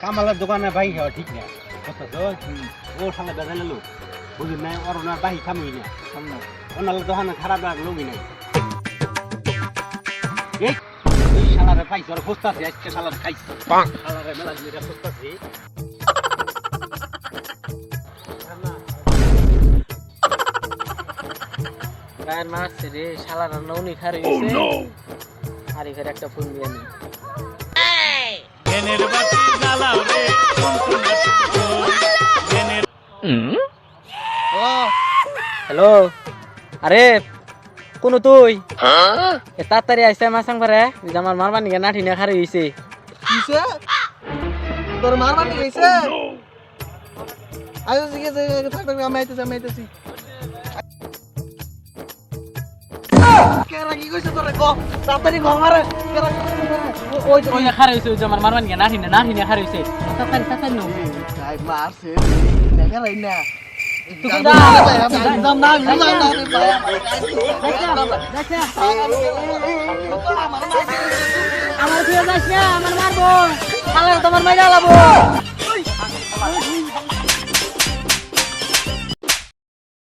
কামালের দোকানে বাহি খাওয়া ঠিক না ও শালা বেজালে লোক বুঝলি নাই ওর ওনার বাহি খামুই না ওনার দোকানে খারাপ লোকই নাই এই শালারে পাইছে ওর খুঁজতাছে আজকে শালারে খাইছে শালারে মেলা জিনিস খুঁজতাছে গায়ের মারছে রে শালারা নৌনি খারে গেছে হারি করে একটা ফোন দিয়ে নি হ্যালো আরে কোন তুই তাড়াতাড়ি আইসা মাসাং পারে আমার মারবার নিকে নাঠি না খারে গেছে কিসে তোর মারবার নিয়ে গেছে আয়ো জিগে থাক আমি আইতেছি কেরা কি কইছে তোরে ক তাড়াতাড়ি ঘরে কেরা ওই ওই খারে গেছে ওই যে আমার মারবার নিকে নাঠি না খারে গেছে তাড়াতাড়ি নো গাই মারছে দেখা রাই না আমার মারবো তোমার মাইরা লাবো